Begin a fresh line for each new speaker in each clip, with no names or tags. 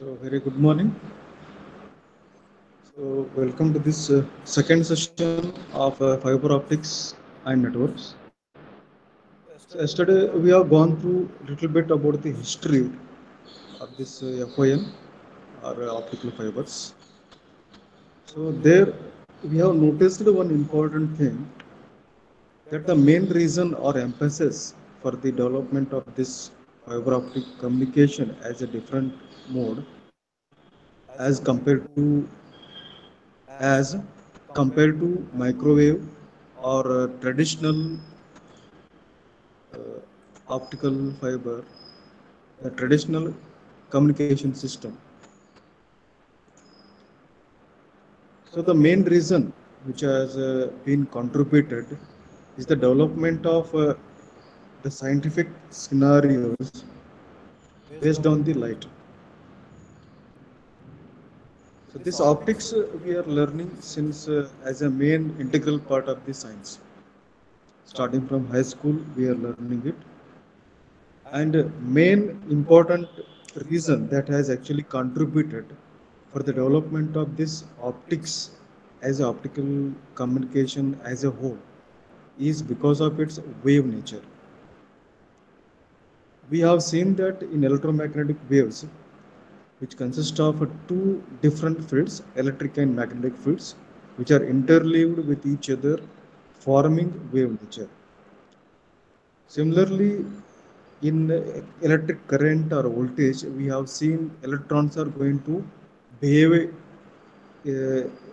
Very good morning. Welcome to this second session of fiber optics and networks. Yesterday we have gone through a little bit about the history of this FON or optical fibers. There we have noticed one important thing, that the main reason or emphasis for the development of this fiber optic communication as a different mode as compared to as compared to microwave or traditional uh, optical fiber, the traditional communication system. So the main reason which has been contributed is the development of the scientific scenarios based on the light. So this optics we are learning since as a main integral part of the science. Starting from high school, we are learning it. And main important reason that has actually contributed for the development of this optics as optical communication as a whole is because of its wave nature. We have seen that in electromagnetic waves, which consist of two different fields, electric and magnetic fields, which are interleaved with each other, forming wave nature. Similarly, in electric current or voltage, we have seen electrons are going to behave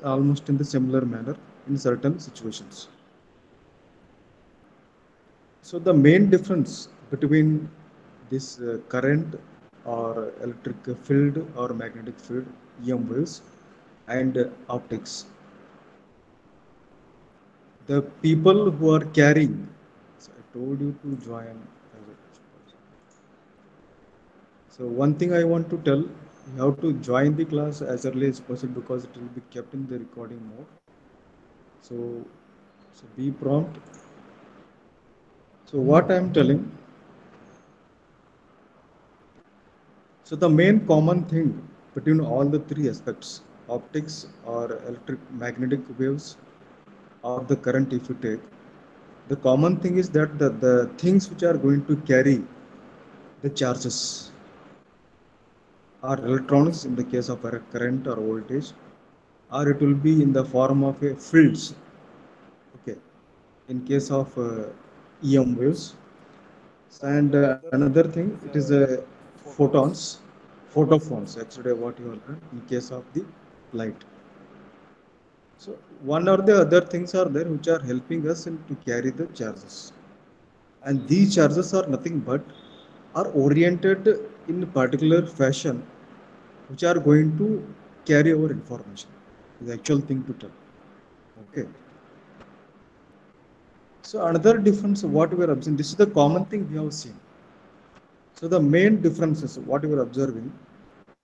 almost in the similar manner in certain situations. So the main difference between this current or electric field or magnetic field, EM waves, and optics, the people who are carrying, so I told you to join. So one thing I want to tell, you have to join the class as early as possible because it will be kept in the recording mode. So, so be prompt. So what I am telling, so the main common thing between all the three aspects, optics or electric magnetic waves or the current if you take, the common thing is that the things which are going to carry the charges are electrons in the case of a current or voltage, or it will be in the form of a fields. Okay, in case of EM waves, and another thing, it is photons, photophones. Actually, what you have learned in case of the light. So one or the other things are there which are helping us to carry the charges, and these charges are nothing but are oriented in a particular fashion, which are going to carry our information. The actual thing to tell. Okay. So another difference, what we are observing, this is the common thing we have seen. So the main differences, what we are observing,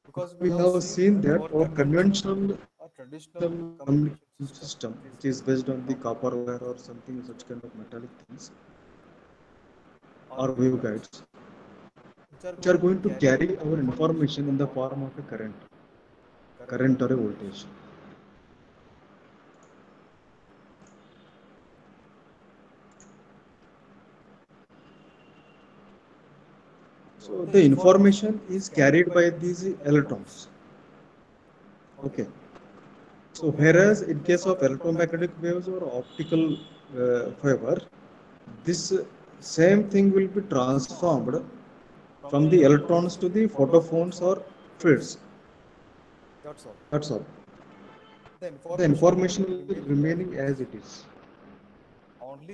because we have seen that our conventional traditional communication system, which is based on the copper wire or something such kind of metallic things, or waveguides, which are going to carry our information in the form of a current or a voltage. So the information is carried by these electrons. Okay. So whereas in case of electromagnetic waves or optical fiber, this same thing will be transformed from the electrons to the photophones or fields. That's all. The information will be remaining as it is.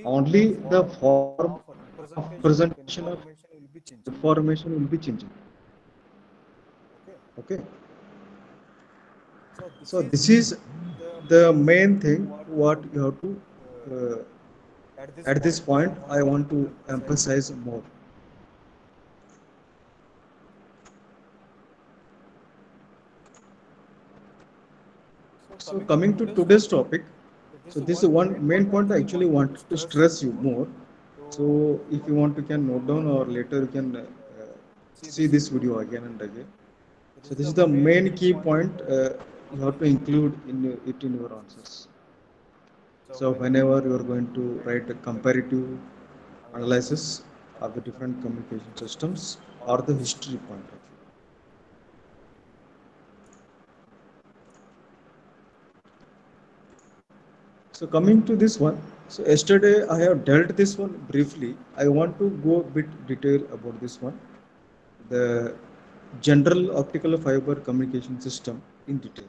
Only the form of presentation of information will be changing. Okay. So this is the main thing what you have to at this point I want to emphasize more. So coming to today's topic, so this is one main point I actually want to stress you more. So if you want, you can note down or later you can see this video again and again. So this is the main key point you have to include it in your answers. So whenever you are going to write a comparative analysis of the different communication systems or the history point of view. So coming to this one, so yesterday I have dealt this one briefly. I want to go a bit detail about this one, the general optical fiber communication system in detail.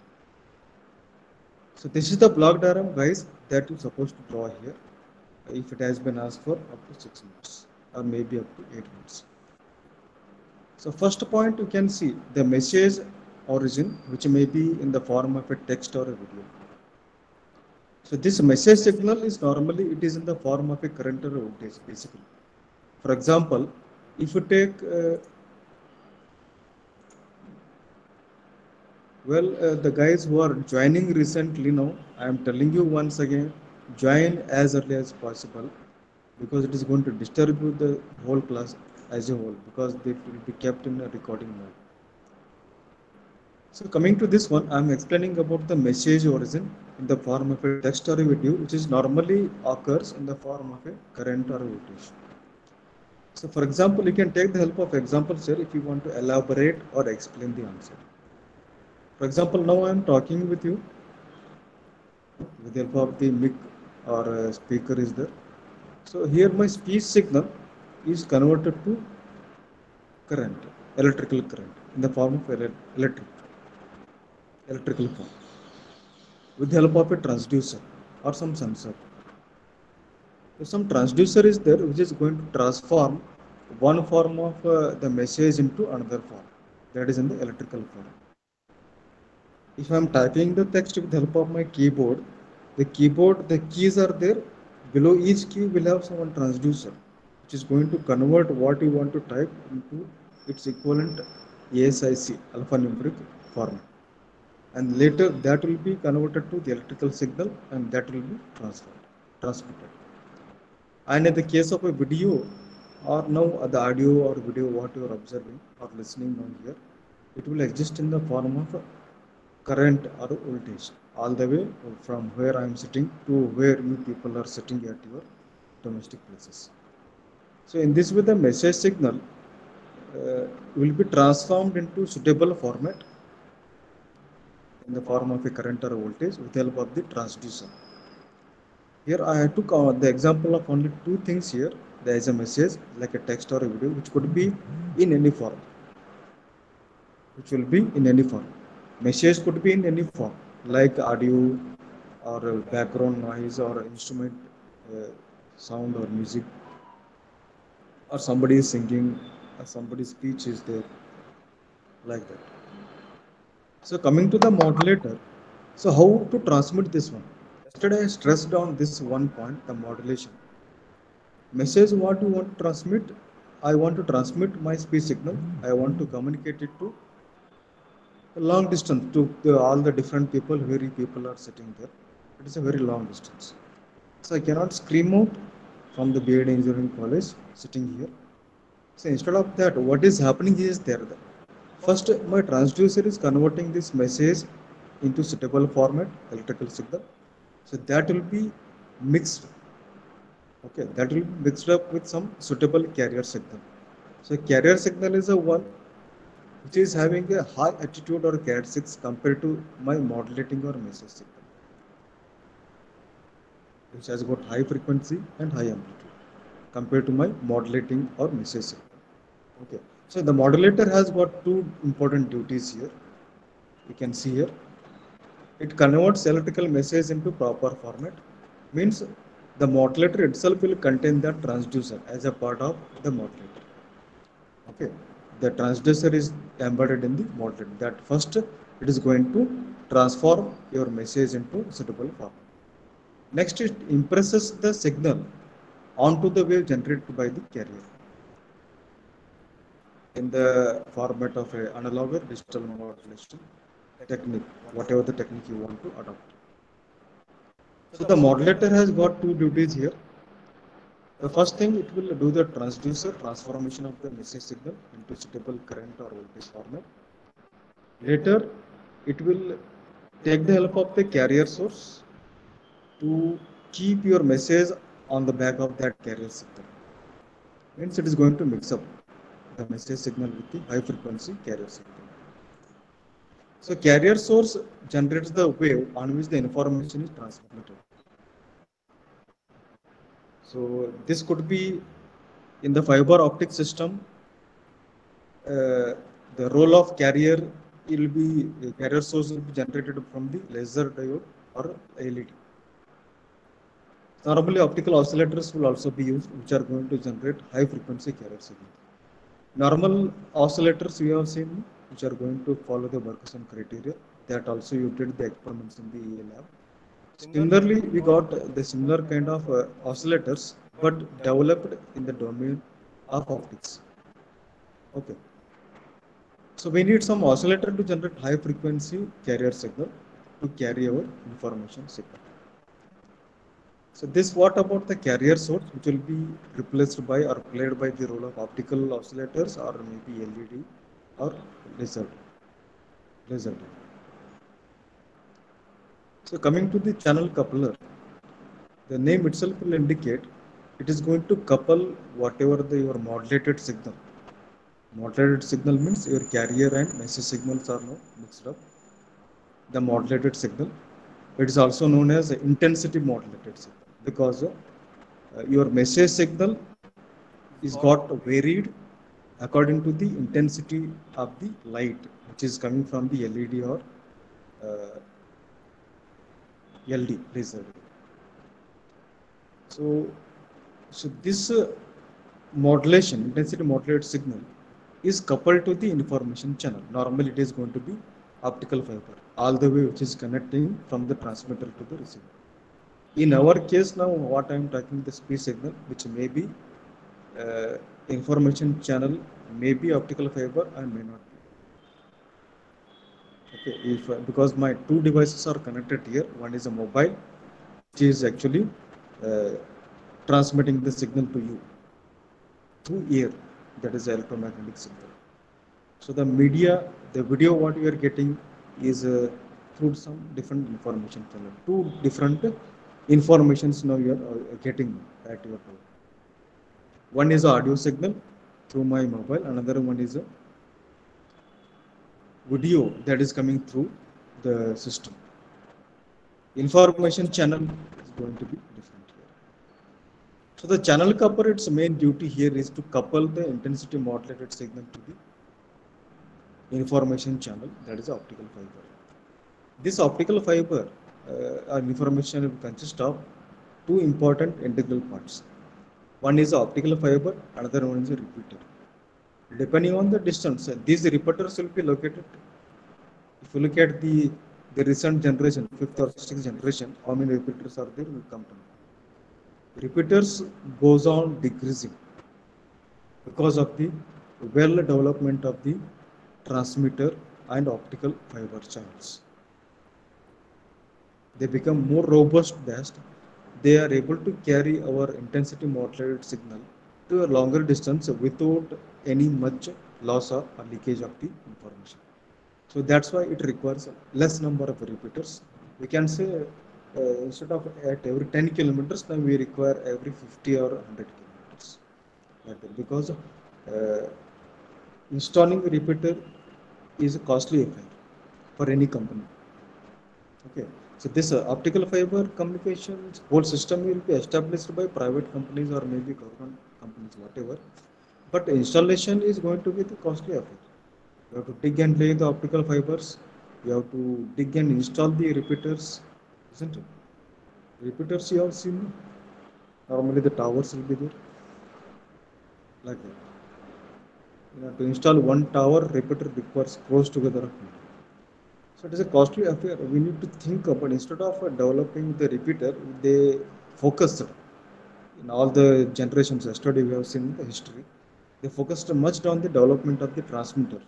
So this is the block diagram, guys, that you're supposed to draw here if it has been asked for up to 6 months or maybe up to 8 months. So first point you can see the message origin, which may be in the form of a text or a video. So this message signal is normally it is in the form of a current or a voltage basically. For example, if you take the guys who are joining recently now, I am telling you once again, join as early as possible because it is going to disturb you the whole class as a whole because they will be kept in a recording mode. So coming to this one, I am explaining about the message origin in the form of a text or a video, which is normally occurs in the form of a current or a voltage. So for example, you can take the help of examples here if you want to elaborate or explain the answer. For example, now I am talking with you with the help of the mic or speaker is there. So here my speech signal is converted to current, electrical current in the form of electrical form with the help of a transducer or some sensor. So some transducer is there which is going to transform one form of the message into another form, that is in the electrical form. If I am typing the text with the help of my keyboard, the keys are there. Below each key will have some transducer, which is going to convert what you want to type into its equivalent ASIC alphanumeric form. And later that will be converted to the electrical signal and that will be transmitted. And in the case of a video or now the audio or video what you are observing or listening now here, it will exist in the form of current or voltage all the way from where I am sitting to where you people are sitting at your domestic places. So in this way the message signal will be transformed into suitable format in the form of a current or a voltage with the help of the transducer. Here I took the example of only two things here. There is a message like a text or a video which could be in any form, which will be in any form. Message could be in any form like audio or background noise or instrument uh, sound or music or somebody is singing or somebody's speech is there like that. So coming to the modulator, so how to transmit this one? Yesterday I stressed on this one point, the modulation. Message what you want to transmit, I want to transmit my speech signal, I want to communicate it to a long distance to all the different people where people are sitting there. It is a very long distance, so I cannot scream out from the BEd engineering college sitting here. So instead of that, what is happening is there, first my transducer is converting this message into suitable format electrical signal, so that will be mixed. Okay, that will be mixed up with some suitable carrier signal. So carrier signal is a one which is having a high attitude or characteristics compared to my modulating or message signal, which has got high frequency and high amplitude compared to my modulating or message signal. Okay, so the modulator has got two important duties here. You can see here, it converts electrical message into proper format. Means the modulator itself will contain the transducer as a part of the modulator. Okay, the transducer is embedded in the modulator. That first it is going to transform your message into suitable format. Next, it impresses the signal onto the wave generated by the carrier in the format of a analog or digital modulation technique, whatever the technique you want to adopt. So the modulator has got two duties here. The first thing, it will do the transducer transformation of the message signal into suitable current or voltage format. Later, it will take the help of the carrier source to keep your message on the back of that carrier signal. Means it is going to mix up the message signal with the high frequency carrier signal. So carrier source generates the wave on which the information is transmitted. So this could be in the fiber optic system. The role of carrier will be carrier source will be generated from the laser diode or LED. Normally, optical oscillators will also be used, which are going to generate high frequency carrier signal. Normal oscillators we have seen, which are going to follow the Bergson criteria. That also you did the experiments in the lab. Similarly, we got the similar kind of oscillators, but developed in the domain of optics. Okay. So we need some oscillator to generate high frequency carrier signal to carry our information signal. So this what about the carrier source, which will be replaced by or played by the role of optical oscillators or maybe LED or laser. laser. So coming to the channel coupler, the name itself will indicate it is going to couple whatever your modulated signal. Modulated signal means your carrier and message signals are now mixed up. The modulated signal, it is also known as intensity modulated signal because your message signal is got varied according to the intensity of the light which is coming from the LED or LD laser. So this modulation, intensity modulated signal is coupled to the information channel. Normally it is going to be optical fiber all the way which is connecting from the transmitter to the receiver. In our case now what I am talking the speed signal which may be information channel may be optical fiber and may not be. Okay, if because my two devices are connected here, one is a mobile which is actually uh, transmitting the signal to you through air, that is electromagnetic signal. So the media, the video what you are getting is through some different information channel. Two different informations now you are getting at your door. One is audio signal through my mobile, another one is a video that is coming through the system. Information channel is going to be different here. So the channel coupler, its main duty here is to couple the intensity modulated signal to the information channel, that is optical fiber. This optical fiber information will consist of two important integral parts. One is the optical fiber, another one is a repeater. Depending on the distance, these repeaters will be located. If you look at the recent generation, fifth or sixth generation, how many repeaters are there will come to know. Repeaters goes on decreasing because of the well development of the transmitter and optical fiber channels. They become more robust based. They are able to carry our intensity modulated signal to a longer distance without any much loss or leakage of the information. So that's why it requires less number of repeaters. We can say instead of at every 10 kilometers, now we require every 50 or 100 kilometers. Like that. Because installing a repeater is a costly affair for any company. Okay, so this optical fiber communications whole system will be established by private companies or maybe government companies, whatever. But installation is going to be the costly affair. You have to dig and lay the optical fibers. You have to dig and install the repeaters, isn't it? Repeaters you have seen. Normally the towers will be there, like that. You have to install one tower, repeater requires close together of people. So it is a costly affair. We need to think about instead of developing the repeater, they focused in all the generations. Yesterday we have seen the history. They focused much on the development of the transmitter,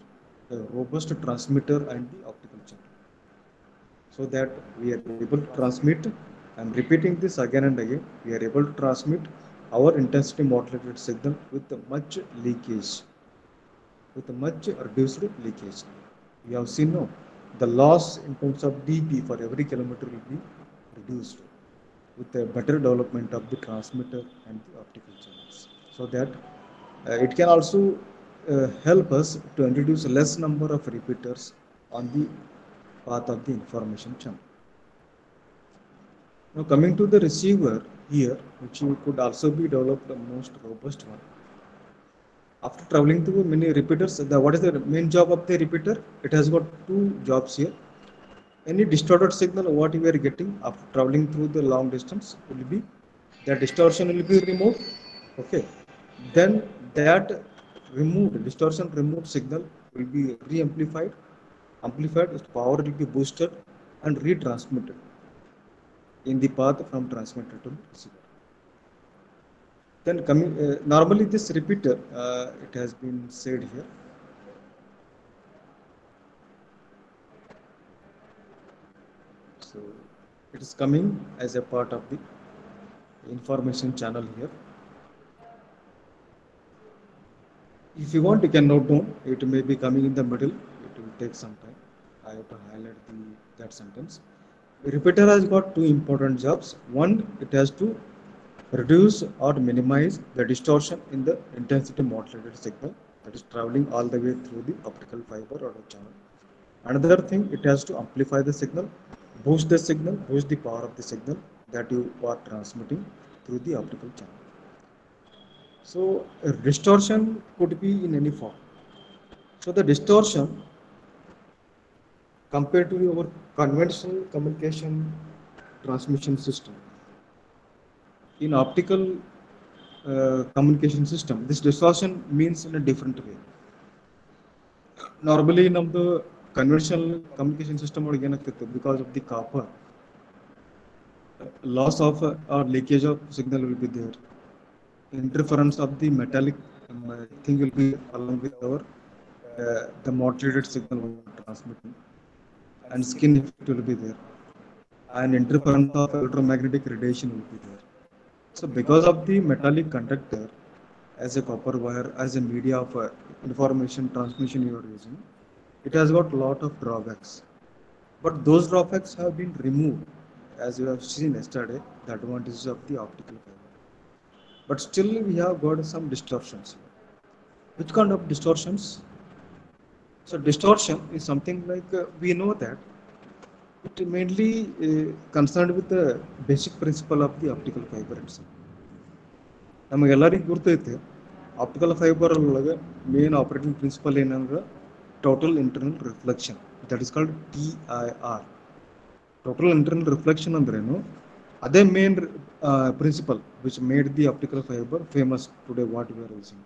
the robust transmitter and the optical channel, so that we are able to transmit. I'm repeating this again and again. We are able to transmit our intensity modulated signal with much leakage, with much reduced leakage. We have seen no, the loss in terms of dB for every kilometer will be reduced with a better development of the transmitter and the optical channels. So that it can also help us to introduce less number of repeaters on the path of the information channel. Now coming to the receiver here, which you could also be developed the most robust one. After traveling through many repeaters, what is the main job of the repeater? It has got two jobs here. Any distorted signal, what you are getting after traveling through the long distance will be, that distortion will be removed. Okay. Then that distortion removed signal will be amplified, its power will be boosted and retransmitted in the path from transmitter to receiver. Then coming, normally this repeater, it has been said here. So it is coming as a part of the information channel here. If you want, you can note down. It may be coming in the middle. It will take some time. I have to highlight that sentence. The repeater has got two important jobs. One, it has to reduce or minimize the distortion in the intensity modulated signal that is traveling all the way through the optical fiber or the channel. Another thing, it has to amplify the signal, boost the power of the signal that you are transmitting through the optical channel. So distortion could be in any form. So the distortion compared to our conventional communication transmission system, in optical communication system, this distortion means in a different way. Normally, in the conventional communication system, because of the copper, loss of or leakage of signal will be there. Interference of the metallic thing will be along with our the modulated signal we are transmitting, and skin effect will be there, and interference of electromagnetic radiation will be there. So because of the metallic conductor as a copper wire, as a media of information transmission you are using, it has got a lot of drawbacks. But those drawbacks have been removed, as you have seen yesterday, the advantages of the optical fiber. But still we have got some distortions. Which kind of distortions? So distortion is something like we know that it mainly concerned with the basic principle of the optical fiber itself. ನಮಗೆಲ್ಲರಿಗೂ ಗುರ್ತೈತೆ optical fibre ಒಳಗೆ main operating principle ಏನಂದ್ರೆ total internal reflection, that is called TIR. Total internal reflection ಅಂದ್ರೇನು, ಅದೇ main principle which made the optical fibre famous today what we are using.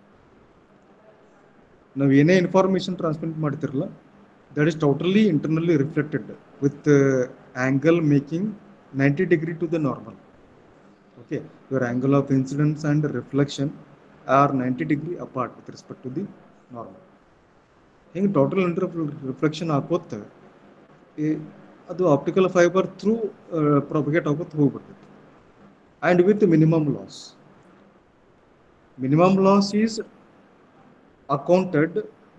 ನಾವು ಏನೇ information transmit ಮಾಡ್ತಿರಲ್ಲ, that is totally internally reflected with angle making 90 degree to the normal. Okay, your angle of incidence and reflection are 90 degree apart with respect to the normal. ಹಿಂಗೆ total reflection ಆಗೋತ್ತೆ ಅದು optical fibre through propagate ಆಗೋದು ಹೋಗ್ಬಿಡ್ತೈತಿ, and with minimum loss. Minimum loss is accounted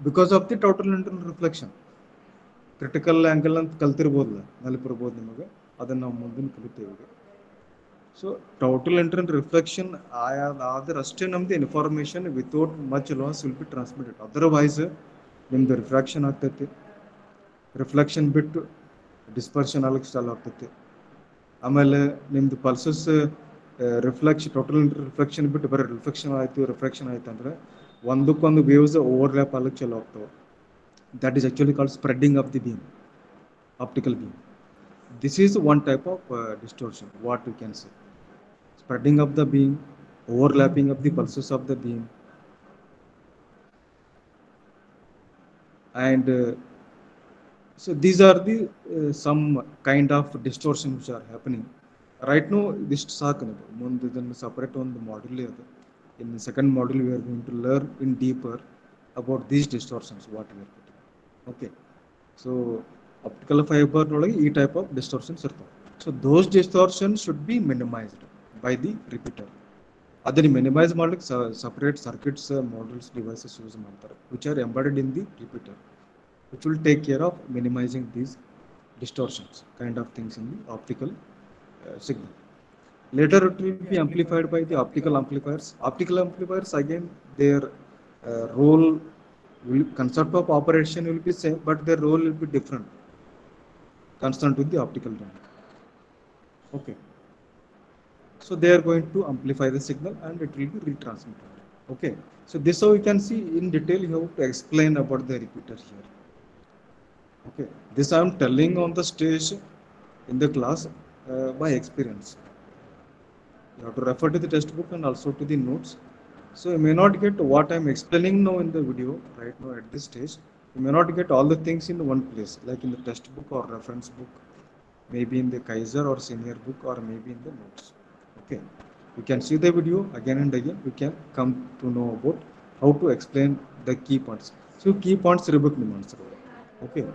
because of the total internal reflection. Critical angle ಅಂತ ಕಲ್ತಿರ್ಬೋದಲ್ಲ, ನೆನಪಿರ್ಬೋದು ನಿಮಗೆ, ಅದನ್ನು ನಾವು ಮುಂದಿನ ಕಲಿತೇವೆ. ಸೊ ಟೋಟಲ್ ಇಂಟರ್ನಲ್ ರಿಫ್ಲೆಕ್ಷನ್ ಆದ್ರೆ ಅಷ್ಟೇ ನಮ್ದು information without much loss will be transmitted. Otherwise ನಿಮ್ದು ರಿಫ್ರಾಕ್ಷನ್ ಆಗ್ತೈತಿ, ರಿಫ್ಲೆಕ್ಷನ್ ಬಿಟ್ಟು ಡಿಸ್ಪರ್ಷನ್ ಆಗಲಿಕ್ಕೆ ಸ್ಟಾರ್ಟ್ ಆಗ್ತೈತಿ. ಆಮೇಲೆ ನಿಮ್ದು ಪಲ್ಸಸ್ ಟೋಟಲ್ ರಿಫ್ಲೆಕ್ಷನ್ ಬಿಟ್ಟು ಬರೀ ರಿಫ್ಲೆಕ್ಷನ್ ಆಯ್ತು ಅಂದರೆ ಒಂದಕ್ಕೊಂದು ವೇವ್ಸ್ ಓವರ್ಲ್ಯಾಪ್ ಆಗಲಿಕ್ಕೆ ಚಲೋ ಆಗ್ತವೆ. That is actually called spreading of the beam, optical beam. This is one type of distortion, what we can say. Spreading of the beam, overlapping of the pulses of the beam. And so these are the some kind of distortion which are happening. Right now, this is separate on the module. In the second module, we are going to learn in deeper about these distortions, what we are putting. Okay. So optical fiber ಒಳಗೆ ಈ type of distortions ಇರ್ತವೆ. So those distortion should be minimised by the repeater. ಅದನ್ನು minimise ಮಾಡ್ಲಿಕ್ಕೆ separate circuits, modules, devices use ಮಾಡ್ತಾರೆ which are embedded in the repeater. which will take care of minimizing these distortions kind of things in the optical signal. Later it will be amplified by the optical amplifiers. Optical amplifiers again, their role will, concept of operation will be same, but their role will be different, constant with the optical domain. Okay. So they are going to amplify the signal and it will be retransmitted. Okay. So this how you can see in detail. You have to explain about the repeater here. Okay. This I am telling on the stage in the class by experience. You have to refer to the textbook and also to the notes. So you may not get what I am explaining now in the video right now at this stage. You may not get all the things in one place, like in the textbook or reference book, maybe in the Kaiser or senior book, or maybe in the notes. Okay, you can see the video again and again. You can come to know about how to explain the key points. So key points rebook answer. Okay,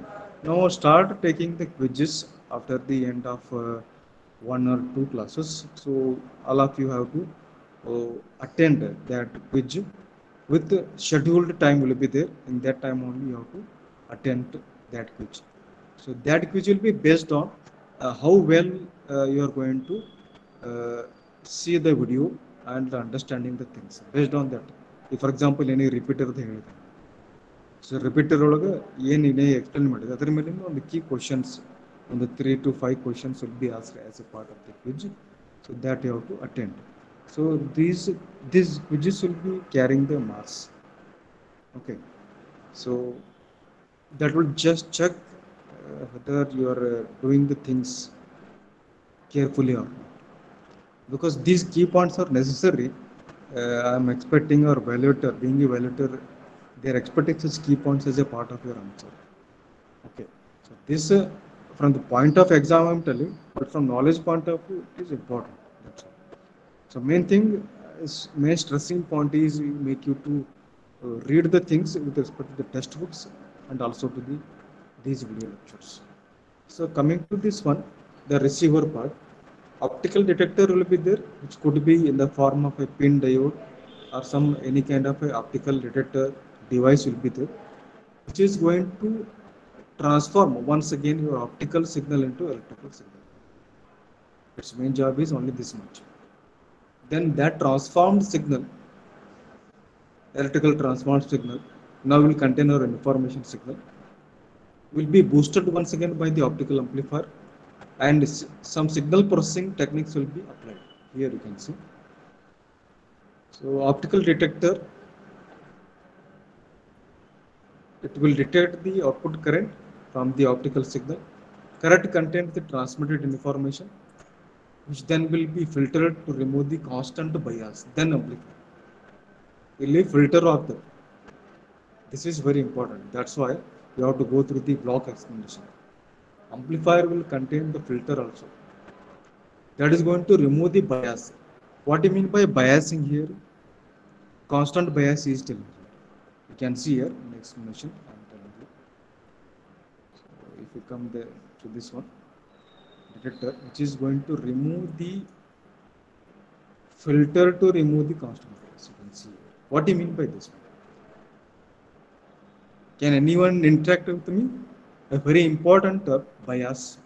now start taking the quizzes after the end of one or two classes. So all of you have to attend that quiz with scheduled time will be there. In that time only you have to attend that quiz. So that quiz will be based on how well you are going to see the video and understanding the things based on that. If for example any repeater the ಹೇಳಿದೆ, so repeater ಒಳಗೆ ಏನು ಏನೇ explain ಮಾಡಿದೆ ಅದರ ಮೇಲೆ ಒಂದು key questions ಒಂದು 3 to 5 questions will be asked as a part of the quiz, so that you have to attend. So these quizzes will be carrying the marks. Okay, so that will just check whether you are doing the things carefully or not, because these key points are necessary. I am expecting our evaluator, being a evaluator, they are expecting such key points as a part of your answer. Okay, so this from the point of exam I am telling, but from knowledge point of view it is important. That's all. So main thing is, main stressing point is make you to read the things with respect to the textbooks and also to these video lectures. So coming to this one, the receiver part, optical detector will be there, which could be in the form of a pin diode or some any kind of a optical detector device will be there, which is going to transform once again your optical signal into electrical signal. Its main job is only this much. Then that transformed signal, electrical transformed signal, now will contain our information signal, will be boosted once again by the optical amplifier, and some signal processing techniques will be applied. Here you can see. So optical detector, it will detect the output current from the optical signal. Current contains the transmitted information, which then will be filtered to remove the constant bias, then amplify. Will filter of that. This is very important. That's why you have to go through the block explanation. Amplifier will contain the filter also. That is going to remove the bias. What do you mean by biasing here? Constant bias is telling you. You can see here in the explanation I am telling you. So if you come there to this one, detector, which is going to remove the filter to remove the constant bias. You can see here. What do you mean by this one? Can anyone interact with me? A very important bias,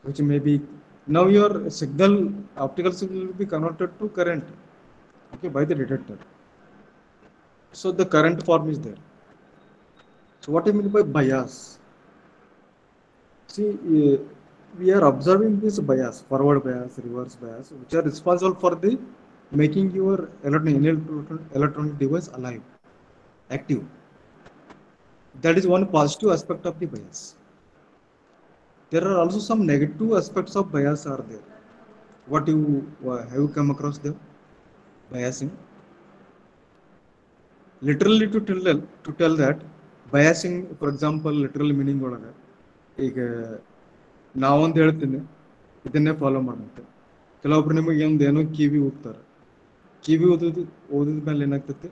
which may be, now your signal, optical signal will be converted to current, okay, by the detector. So the current form is there. So what I mean by bias? See, we are observing this bias, forward bias, reverse bias, which are responsible for the making your electronic device alive, active. That is one positive aspect of the bias. There are also some negative aspects of bias are there. What you have you come across them? Biasing. Literally to tell that biasing, for example, literal meaning ಒಳಗ ಈಗ ನಾವೊಂದು ಹೇಳ್ತೀನಿ ಇದನ್ನೇ follow ಮಾಡುತ್ತೆ. ಕೆಲವೊಬ್ರು ನಿಮಗೆ ಒಂದು ಏನೋ ಕಿವಿ ಊದ್ತಾರೆ. ಕಿವಿ ಓದಿದ ಮೇಲೆ ಏನಾಗ್ತೈತಿ,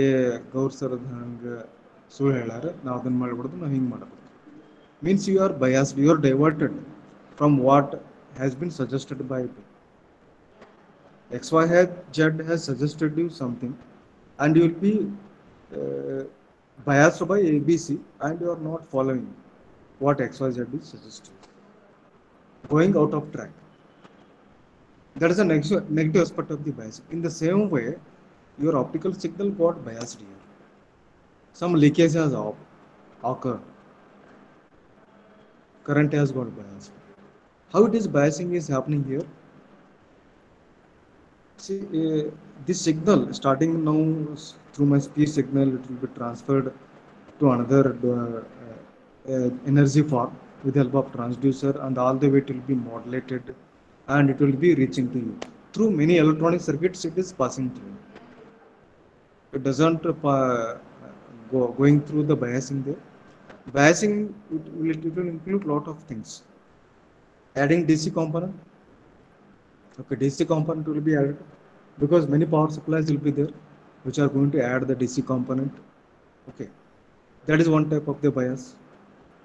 ಏ ಗೌರ್ ಸರ್ ಹಂಗೆ ಸುಳ್ಳು ಹೇಳಾರ, ನಾವು ಅದನ್ನ ಮಾಡ್ಬಿಡ್ದು, ನಾವು ಹಿಂಗೆ ಮಾಡಬೇಕು. Means you are biased, you are diverted from what has been suggested by you. XYZ has suggested you something, and you will be biased by ABC and you are not following what XYZ is suggesting. Going out of track. That is a negative aspect of the bias. In the same way, your optical signal got biased here. Some leakage has occurred. Current has got biased. How it is biasing is happening here? See, this signal starting now through my speech signal, it will be transferred to another energy form with the help of transducer, and all the way it will be modulated and it will be reaching to you. Through many electronic circuits, it is passing through. It doesn't going through the biasing there. Biasing it will include lot of things. Adding DC component. Okay, DC component will be added because many power supplies will be there, which are going to add the DC component. Okay, that is one type of the bias.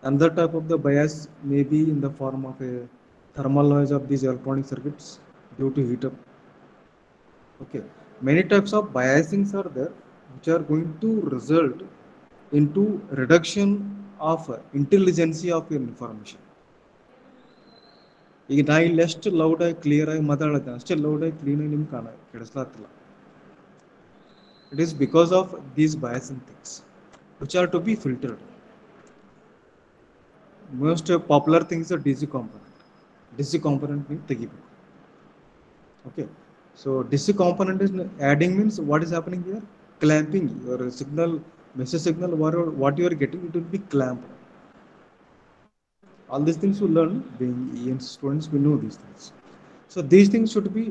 Another type of the bias may be in the form of a thermal noise of these electronic circuits due to heat up. Okay, many types of biasings are there, which are going to result into reduction of intelligence of your information. ಈಗ ನಾ ಇಲ್ಲಿ ಎಷ್ಟು ಲೌಡಾಗಿ ಕ್ಲಿಯರಾಗಿ ಮಾತಾಡತ್ತೆ ಅಷ್ಟೇ ಲೌಡಾಗಿ ಕ್ಲೀನಾಗಿ ನಿಮ್ಗೆ ಕೆಡಿಸ್ಲಾತಿಲ್ಲ. It is because of these biasing things which are to be filtered. Most popular things are DC component. DC component means ತೆಗಿಬೇಕು. Okay, so DC component is adding means what is happening here? Clamping your signal, message signal, what you are getting, it will be clamped. All these things you learn being EN students, we know these things. So these things should be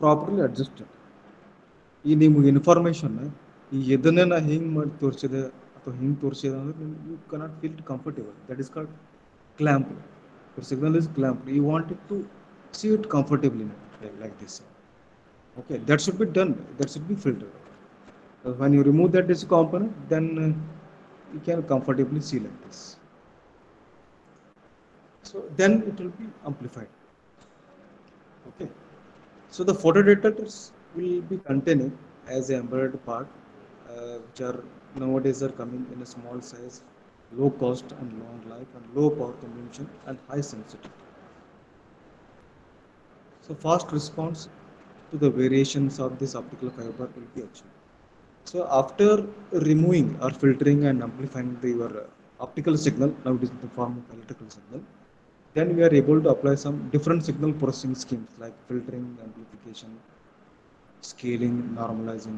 properly adjusted. ಈ ನಿಮಗೆ information ಈ ಎದನ್ನೇ ನಾ ಹಿಂಗೆ ಮಾಡಿ ತೋರಿಸಿದೆ ಅಥವಾ ಹಿಂಗೆ ತೋರಿಸಿದೆ ಅಂದರೆ you cannot feel comfortable. That is called clamp. Your signal is clamp. You want it to see it comfortably like this. Okay, that should be done. That should be filtered. When you remove that DC component, then you can comfortably see like this. So then it will be amplified. Okay, so the photodetectors will be containing as a embedded part, which are nowadays are coming in a small size, low cost and long life and low power consumption and high sensitivity. So fast response to the variations of this optical fiber will be achieved. So after removing or filtering and amplifying your optical signal, now it is in the form of electrical signal, then we are able to apply some different signal processing schemes like filtering, amplification, scaling, normalizing.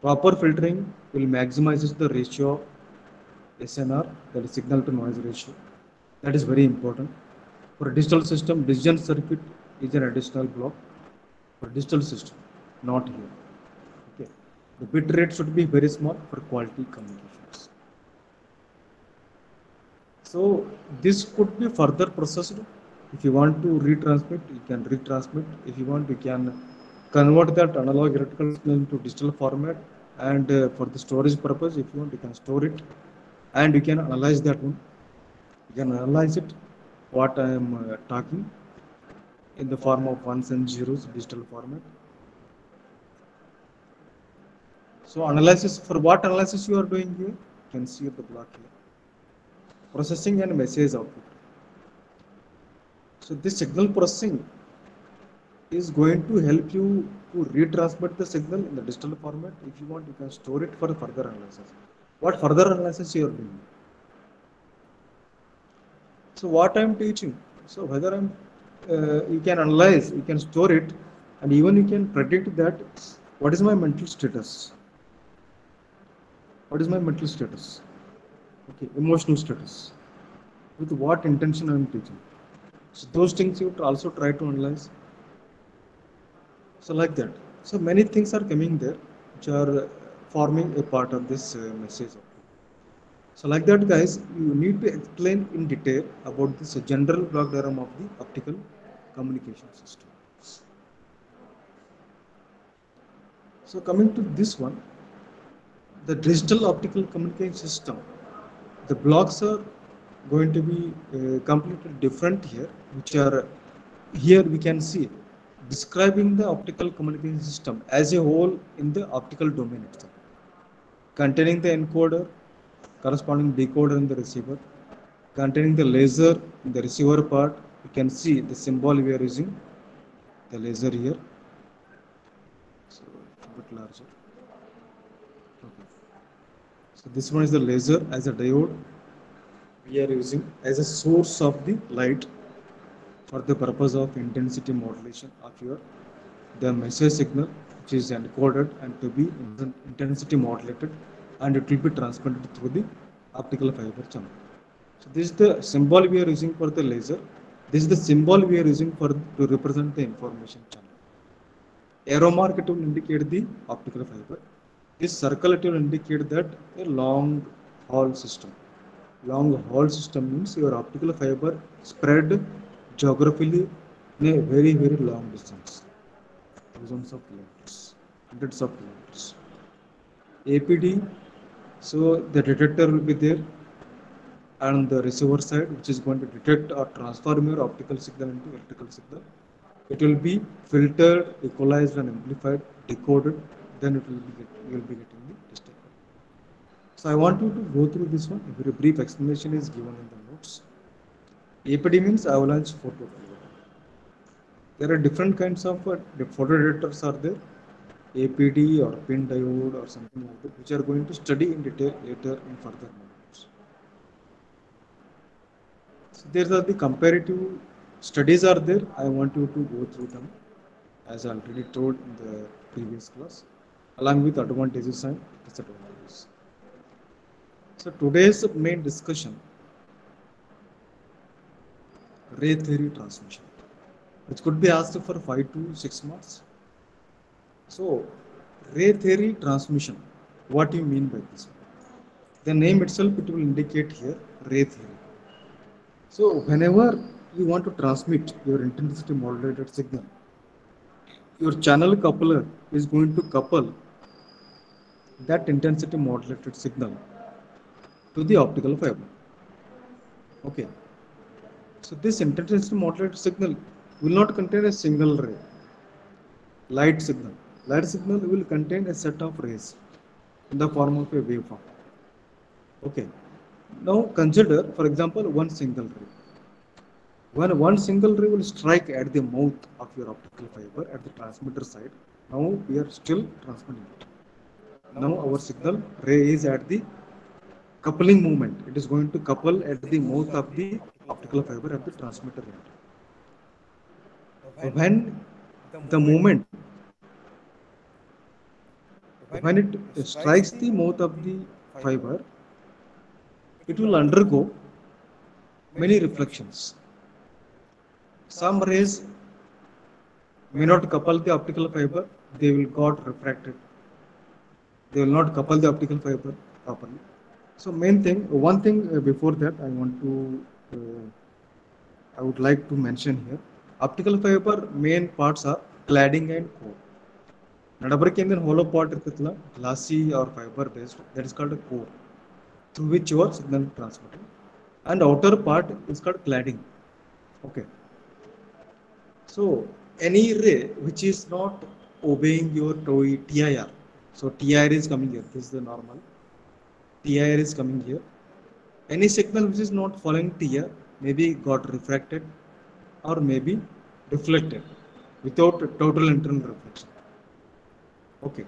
Proper filtering will maximize the ratio of SNR, that is signal to noise ratio. That is very important. For a digital system, decision circuit is an additional block for digital system, not here. Okay, the bit rate should be very small for quality communications. So this could be further processed. If you want to retransmit, you can retransmit. If you want, you can convert that analog electrical signal into digital format, and for the storage purpose, if you want, you can store it and you can analyze that one. You can analyze it what I am talking in the form of ones and zeros digital format. So analysis, for what analysis you are doing here, you can see the block here. Processing and message output. So this signal processing is going to help you to retransmit the signal in the digital format. If you want, you can store it for further analysis. What further analysis you are doing? So what I am teaching, so whether you can analyze, you can store it, and even you can predict that what is my mental status, what is my mental status, okay, emotional status, with what intention I am teaching. So those things you also try to analyze. So like that. So many things are coming there which are forming a part of this message. So like that, guys, you need to explain in detail about this general block diagram of the optical communication system. So coming to this one, the digital optical communication system, the blocks are going to be completely different here, which are here we can see describing the optical communication system as a whole in the optical domain itself. containing the encoder, corresponding decoder in the receiver, containing the laser in the receiver part. You can see the symbol we are using, the laser here. So it's a bit larger. Okay. So this one is the laser as a diode we are using as a source of the light for the purpose of intensity modulation of your the message signal, which is encoded and to be intensity modulated, and it will be transmitted through the optical fiber channel. So this is the symbol we are using for the laser. This is the symbol we are using for to represent the information channel. Arrow mark it will indicate the optical fiber. This circle it will indicate that a long haul system. Long haul system means your optical fiber spread geographically in a very long distance, thousands of kilometers, hundreds of kilometers. APD, so the detector will be there on the receiver side, which is going to detect or transform your optical signal into electrical signal. It will be filtered, equalized, and amplified, decoded. Then it will be you will be getting the digital. So I want you to go through this one. A very brief explanation is given in the notes. APD means avalanche photodiode. There are different kinds of the photodetectors are there. APD or pin diode or something like that, which are going to study in detail later in further modules. So there are the comparative studies are there. I want you to go through them as I already told in the previous class, along with advantages and disadvantages. So today's main discussion, ray theory transmission, which could be asked for 5 to 6 marks. So ray theory transmission, what do you mean by this? The name itself it will indicate here ray theory. So whenever you want to transmit your intensity modulated signal, your channel coupler is going to couple that intensity modulated signal to the optical fiber. Okay. So this intensity modulated signal will not contain a single ray. Light signal. Light signal will contain a set of rays in the form of a waveform. Okay. Now consider, for example, one single ray. When one single ray will strike at the mouth of your optical fiber at the transmitter side, now we are still transmitting it. Now our signal ray is at the coupling movement. It is going to couple at the mouth of the optical fiber at the transmitter end. When the movement, when it strikes the mouth of the fiber, it will undergo many reflections. Some rays may not couple the optical fiber, they will got refracted. They will not couple the optical fiber properly. So main thing, one thing before that I would like to mention here. Optical fiber main parts are cladding and core. Nadabarkendin hollow part irukutla, glassy or fiber based, that is called a core, through which your signal transmitted. And outer part is called cladding. Okay. So any ray which is not obeying your TIR. So TIR is coming here. This is the normal. TIR is coming here. Any signal which is not following TIR maybe got refracted or maybe reflected without total internal reflection. Okay.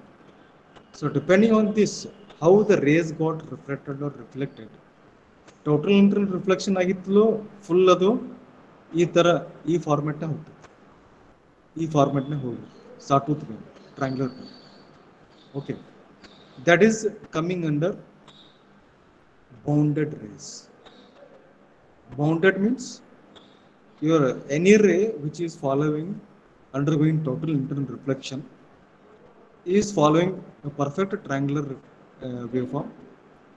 So depending on this, how the rays got refracted or reflected, total internal reflection ಆಗಿತ್ತಲೋ full ಅದು ಈ ತರ ಈ format ನ ಹೋಗ್ತದೆ, ಈ format ನ ಹೋಗಿ sawtooth wave, triangular wave. Okay, that is coming under bounded rays. Bounded means your any ray which is following undergoing total internal reflection is following a perfect triangular waveform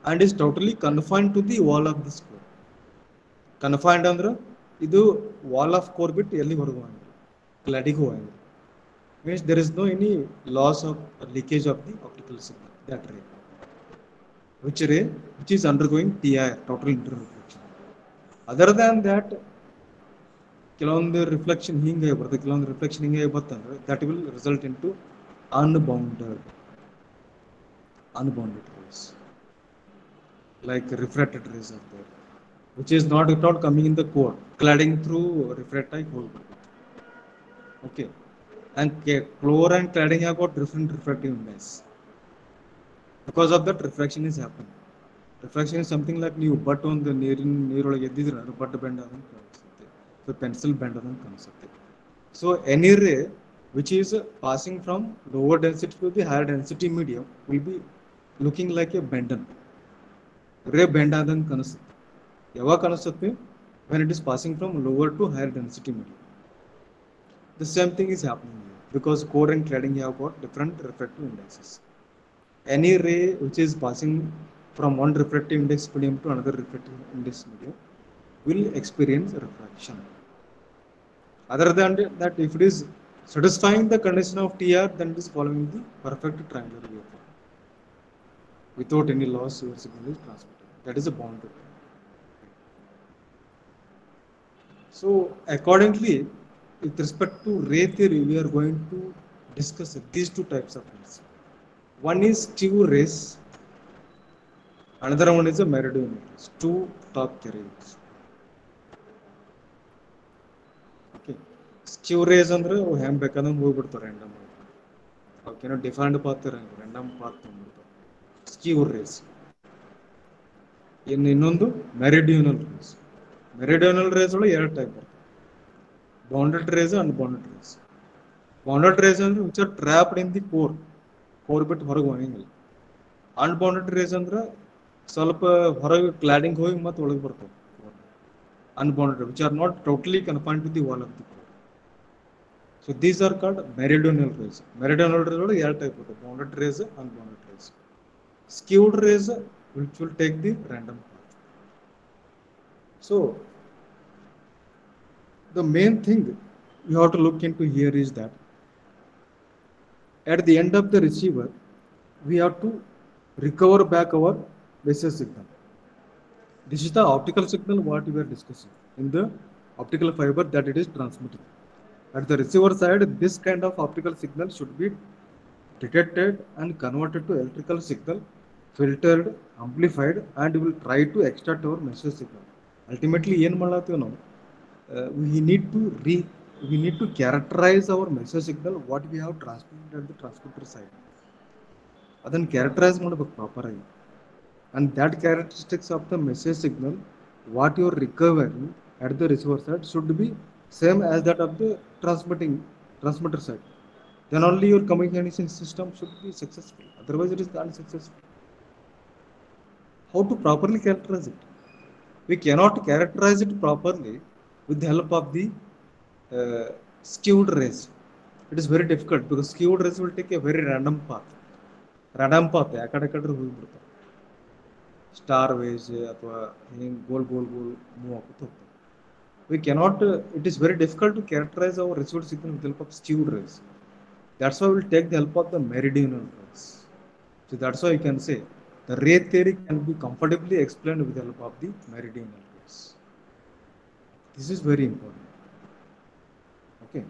and is totally confined to the wall of this core. Confined ಅಂದ್ರೆ ಇದು wall of core ಬಿಟ್ಟು ಎಲ್ಲಿ ಹೊರಗೆ ಹೋಗಂಗಿಲ್ಲ, ಕ್ಲಾಡಿಗೆ ಹೋಗಂಗಿಲ್ಲ. Means there is no any loss of leakage of the optical signal, that ray. Which ray? Which is undergoing TIR, total internal reflection. Other than that, ಕೆಲವೊಂದು reflection ಹಿಂಗೆ ಬರ್ತದೆ, ಕೆಲವೊಂದು ರಿಫ್ಲೆಕ್ಷನ್ ಹಿಂಗೆ ಬರ್ತಂದ್ರೆ that will result into unbounded rays. rays, like refracted rays are there, which is not at all coming in the core, cladding through refractile hole. Okay, and core and cladding have got different refractive index. Because of that, refraction is happening. Refraction is something like new but on the nearolage ಎದ್ದಿದ್ರೆ but bend ಆದಂಗೆ ಕಾಣಿಸುತ್ತೆ. So pencil bend ಆದಂಗೆ ಕಾಣಿಸುತ್ತೆ. So any ray which is passing from lower density to the higher density medium will be looking like a bendon. Ray bend ಆದಂಗೆ ಕಾಣಿಸುತ್ತೆ. ಯಾವಾಗ ಕಾಣಿಸುತ್ತೆ? When it is passing from lower to higher density medium. The same thing is happening here because core and cladding have got different refractive indexes. Any ray which is passing from one refractive index medium to another refractive index medium will experience refraction. Other than that, if it is satisfying the condition of TR, then it is following the perfect triangular waveform. Without any loss, your signal is transmitted. That is a boundary. So accordingly, with respect to ray theory, we are going to discuss these two types of rays. One is skew rays, another one is a meridional rays, two top rays. Okay, skew rays ಅಂದ್ರೆ ಹೆಂಗ್ ಬೇಕಾದಂಗೆ ಹೋಗ್ಬಿಡ್ತಾರೆ random ಆಗಿ. ಅವಕ್ಕೇನೋ defined path ಇರಂಗಿಲ್ಲ, random path ತೊಗೊಂಡ್ಬಿಡ್ತಾರೆ. Skew rays. ಇನ್ನೊಂದು meridional rays. Meridional rays ಒಳಗೆ ಎರಡು ಟೈಪ್ ಬರ್ತವೆ, bounded rays and bounded rays. Bounded rays ಅಂದ್ರೆ which are trapped in the core ಬಿಟ್ಟು ಹೊರಗೆ ಹೋಗಂಗಿಲ್ಲ. ಅನ್ಬೌಂಡೆಡ್ ರೇಸ್ ಅಂದ್ರೆ ಸ್ವಲ್ಪ ಹೊರಗೆ ಕ್ಲಾಡಿಂಗ್ ಹೋಗಿ ಮತ್ತೆ ಒಳಗೆ ಬರ್ತವೆ. Unbounded, which are not totally confined to the wall of the core. So these are called meridional rays. Meridional rays are ಎರಡು type of bounded rays, unbounded rays. Skewed rays which will take the random path. So the main thing you have to look into here is that at the end of the receiver, we have to recover back our message signal. This is the optical signal what we are discussing in the optical fiber that it is transmitting. At the receiver side, this kind of optical signal should be detected and converted to electrical signal, filtered, amplified, and we will try to extract our message signal. Ultimately, we need to characterize our message signal what we have transmitted at the transmitter side. Then characterize properly. And that characteristics of the message signal what you are recovering at the receiver side should be same as that of the transmitter side. Then only your communication system should be successful. Otherwise, it is unsuccessful. How to properly characterize it? We cannot characterize it properly with the help of the skewed rays. It is very difficult because skewed rays will take a very random path. Random path. Star waves ಅಥವಾ ಗೋಲ್ move ಆಗುತ್ತೆ ಹೋಗ್ತದೆ. We cannot, it is very difficult to characterize our received signal with the help of skewed rays. That's why we will take the help of the meridional rays. So that's why you can say the ray theory can be comfortably explained with the help of the meridional rays. This is very important. Okay.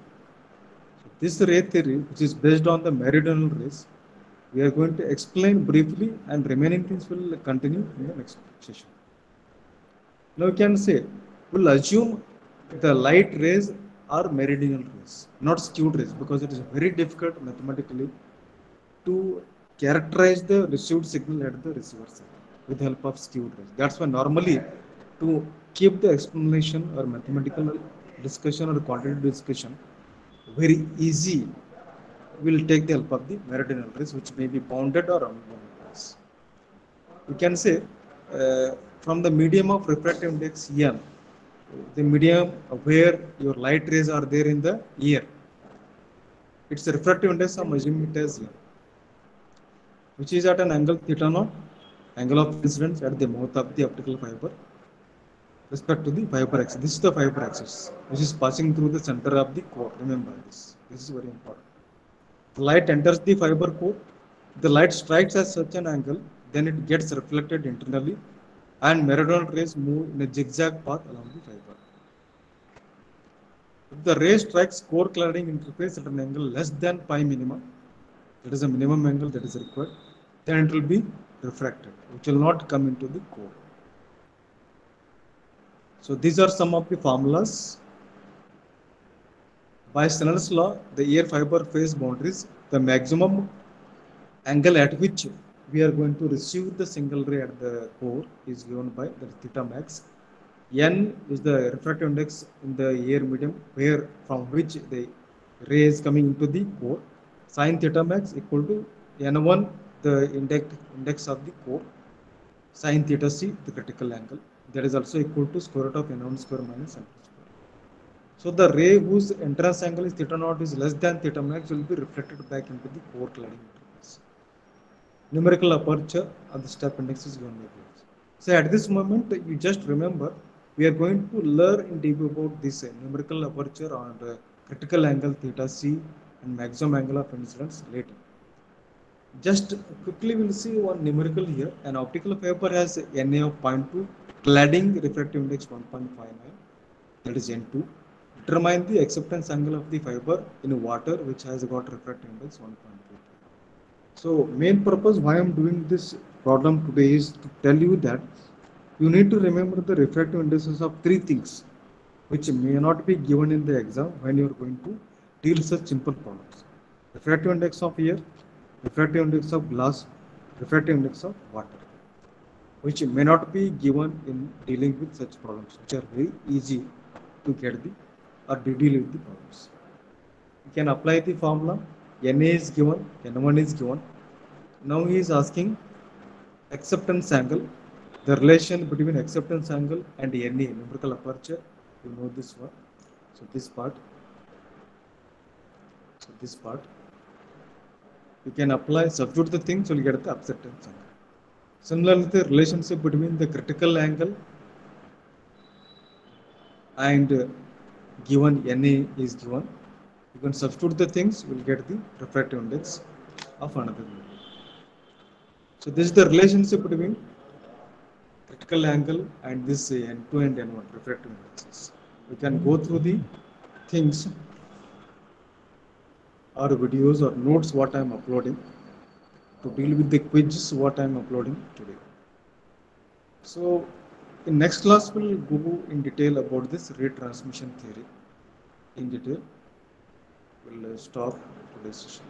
So this ray theory, which is based on the meridional rays, we are going to explain briefly, and remaining things will continue in the next session. Now we can say, we'll assume the light rays are meridional rays, not skewed rays, because it is very difficult mathematically to characterize the received signal at the receiver side with the help of skewed rays. That's why normally to keep the explanation or mathematical discussion or quantitative discussion very easy, will take the help of the meridional rays, which may be bounded or unbounded rays. You can say from the medium of refractive index N, the medium where your light rays are there in the ear, its refractive index I'm assuming it as N, which is at an angle theta naught, angle of incidence at the mouth of the optical fiber respect to the fiber axis. This is the fiber axis which is passing through the center of the core. Remember this. This is very important. The light enters the fiber core, the light strikes at such an angle, then it gets reflected internally, and meridional rays move in a zigzag path along the fiber. If the ray strikes core cladding interface at an angle less than pi minima, that is a minimum angle that is required, then it will be refracted, which will not come into the core. So these are some of the formulas. By Snell's law, the air fiber phase boundaries, the maximum angle at which we are going to receive the single ray at the core is given by the theta max. N is the refractive index in the air medium where from which the ray is coming into the core. Sin theta max equal to N1, the index of the core. Sin theta c, the critical angle. That is also equal to square root of N1 square minus N2 square. So the ray whose entrance angle is theta naught is less than theta max will be reflected back into the core cladding interface. Numerical aperture of the step index is given by this. So at this moment, you just remember we are going to learn in deep about this numerical aperture and critical angle theta c and maximum angle of incidence later. Just quickly we'll see one numerical here. An optical fiber has Na of 0.2, cladding refractive index 1.59, that is N2. Determine the acceptance angle of the fiber in water which has got refractive index 1.2. So main purpose why I'm doing this problem today is to tell you that you need to remember the refractive indices of three things which may not be given in the exam when you are going to deal such simple problems. Refractive index of air, refractive index of glass, refractive index of water, which may not be given in dealing with such problems, which are very easy to get the or to deal with the problems. You can apply the formula. Na is given, N1 is given. Now he is asking acceptance angle, the relation between acceptance angle and Na, numerical aperture. You know this one. So this part. You can apply, substitute the things, so you get the acceptance angle. Similarly, the relationship between the critical angle and given Na is given. You can substitute the things, you will get the refractive index of another value. So this is the relationship between critical angle and this N2 and N1 refractive indexes. We can go through the things or videos or notes what I am uploading to deal with the quizzes what I am uploading today. So in next class we'll go in detail about this ray transmission theory in detail. We'll stop today's session.